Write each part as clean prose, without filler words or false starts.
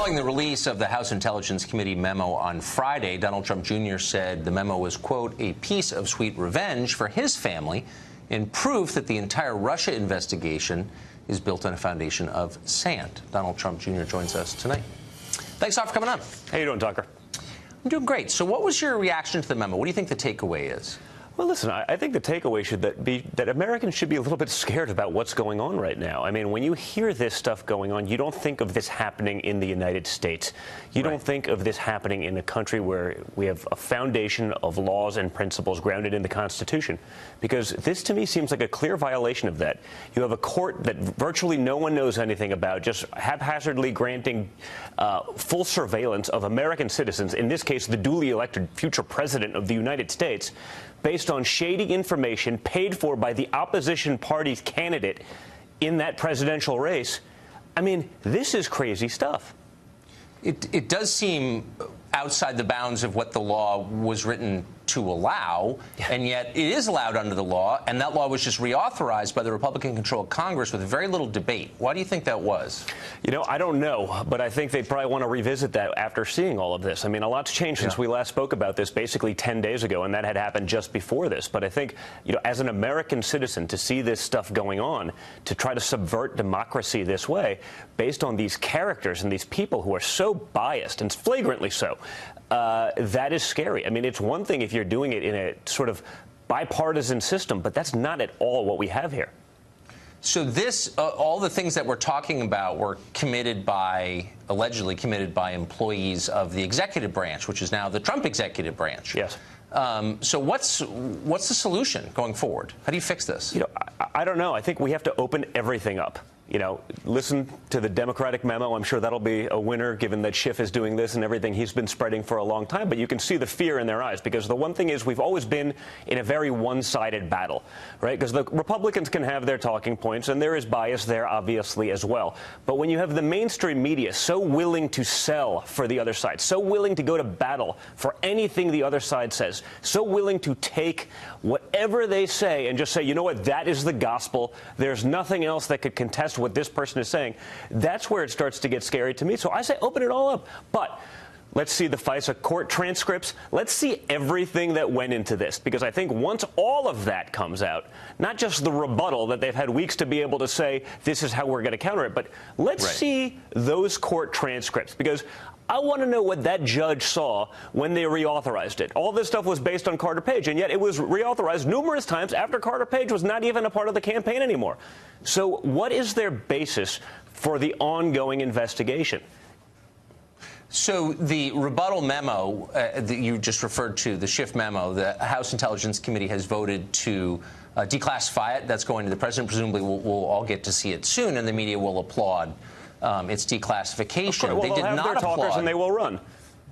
Following the release of the House Intelligence Committee memo on Friday, Donald Trump Jr. said the memo was, quote, a piece of sweet revenge for his family and proof that the entire Russia investigation is built on a foundation of sand. Donald Trump Jr. joins us tonight. Thanks a lot for coming on. How you doing, Tucker? I'm doing great. So what was your reaction to the memo? What do you think the takeaway is? Well, listen, I think the takeaway should be that Americans should be a little bit scared about what's going on right now. I mean, when you hear this stuff going on, you don't think of this happening in the United States. You don't think of this happening in a country where we have a foundation of laws and principles grounded in the Constitution. Because this, to me, seems like a clear violation of that. You have a court that virtually no one knows anything about, just haphazardly granting full surveillance of American citizens, in this case, the duly elected future president of the United States, based on shady information paid for by the opposition party's candidate in that presidential race. I mean, this is crazy stuff. It does seem outside the bounds of what the law was written to allow, and yet it is allowed under the law, and that law was just reauthorized by the Republican-controlled Congress with very little debate. Why do you think that was? You know, I don't know, but I think they'd probably want to revisit that after seeing all of this. I mean, a lot's changed since we last spoke about this basically 10 days ago, and that had happened just before this. But I think, you know, as an American citizen, to see this stuff going on, to try to subvert democracy this way, based on these characters and these people who are so biased, and flagrantly so, that is scary. I mean, it's one thing if you're doing it in a sort of bipartisan system, but that's not at all what we have here. So this, all the things that we're talking about were allegedly committed by employees of the executive branch, which is now the Trump executive branch. Yes. So what's the solution going forward? How do you fix this? You know, I don't know. I think we have to open everything up. You know, listen to the Democratic memo. I'm sure that'll be a winner, given that Schiff is doing this and everything he's been spreading for a long time. But you can see the fear in their eyes, because the one thing is we've always been in a very one-sided battle, right? Because the Republicans can have their talking points, and there is bias there, obviously, as well. But when you have the mainstream media so willing to sell for the other side, so willing to go to battle for anything the other side says, so willing to take whatever they say and just say, you know what, that is the gospel. There's nothing else that could contest what this person is saying. That's where it starts to get scary to me. So I say open it all up. But let's see the FISA court transcripts. Let's see everything that went into this, because I think once all of that comes out, not just the rebuttal that they've had weeks to be able to say this is how we're going to counter it, but let's see those court transcripts, because I want to know what that judge saw when they reauthorized it. All this stuff was based on Carter Page, and yet it was reauthorized numerous times after Carter Page was not even a part of the campaign anymore. So what is their basis for the ongoing investigation? So the rebuttal memo that you just referred to, the Schiff memo, the House Intelligence Committee has voted to declassify it. That's going to the president. Presumably we'll all get to see it soon, and the media will applaud its declassification. Well, they did have not their talkers applaud, and they will run.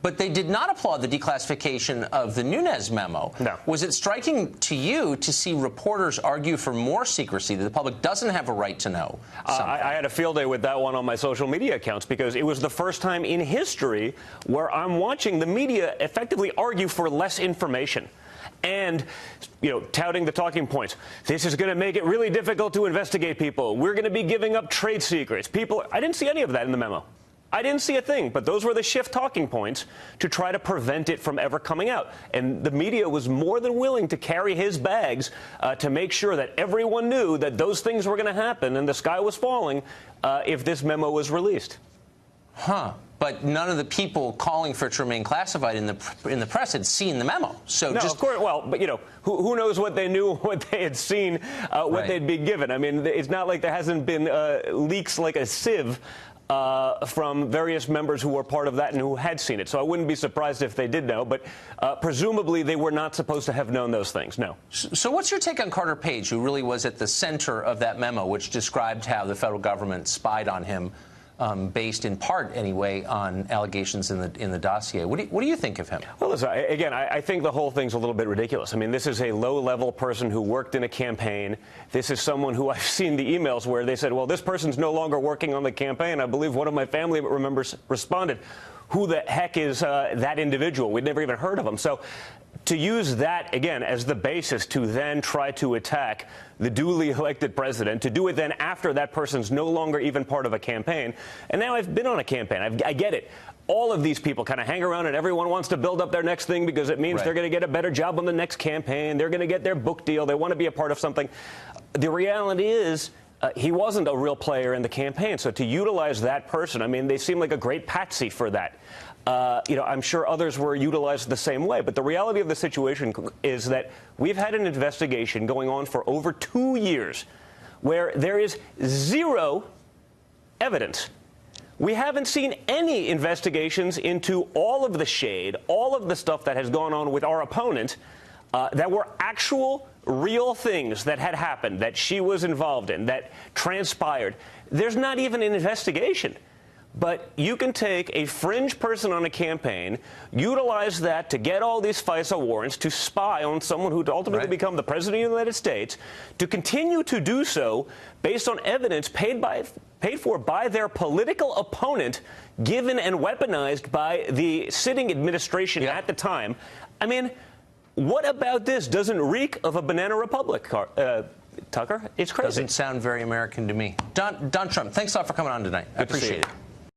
But they did not applaud the declassification of the Nunes memo. No. Was it striking to you to see reporters argue for more secrecy, that the public doesn't have a right to know? I had a field day with that one on my social media accounts, because it was the first time in history where I'm watching the media effectively argue for less information. And, you know, touting the talking points. This is going to make it really difficult to investigate people. We're going to be giving up trade secrets. I didn't see any of that in the memo. I didn't see a thing, but those were the Schiff talking points to try to prevent it from ever coming out. And the media was more than willing to carry his bags to make sure that everyone knew that those things were going to happen and the sky was falling if this memo was released. But none of the people calling for it to remain classified in the press had seen the memo. So no, of course. Well, but you know, who knows what they knew, what they had seen, what they'd be given. I mean, it's not like there hasn't been leaks like a sieve from various members who were part of that and who had seen it. So I wouldn't be surprised if they did know. But presumably they were not supposed to have known those things. No. So what's your take on Carter Page, who really was at the center of that memo, which described how the federal government spied on him, based in part, anyway, on allegations in the dossier? What do you think of him? Well, listen, I think the whole thing's a little bit ridiculous. I mean, this is a low-level person who worked in a campaign. This is someone who I've seen the emails where they said, well, this person's no longer working on the campaign. I believe one of my family members responded, who the heck is that individual? We'd never even heard of him. So to use that, again, as the basis to then try to attack the duly elected president, to do it then after that person's no longer even part of a campaign. And now I've been on a campaign. I get it. All of these people kind of hang around and everyone wants to build up their next thing because it means they're going to get a better job on the next campaign. They're going to get their book deal. They want to be a part of something. The reality is he wasn't a real player in the campaign. So to utilize that person, I mean, they seem like a great patsy for that. I'm sure others were utilized the same way. But the reality of the situation is that we've had an investigation going on for over 2 years where there is zero evidence. We haven't seen any investigations into all of the shade, all of the stuff that has gone on with our opponent that were actual, real things that had happened, that she was involved in, that transpired. There's not even an investigation. But you can take a fringe person on a campaign, utilize that to get all these FISA warrants, to spy on someone who'd ultimately become the president of the United States, to continue to do so based on evidence paid for by their political opponent, given and weaponized by the sitting administration at the time. I mean, what about this doesn't reek of a banana republic, Tucker? It's crazy. Doesn't sound very American to me. Don Trump, thanks a lot for coming on tonight. I appreciate it.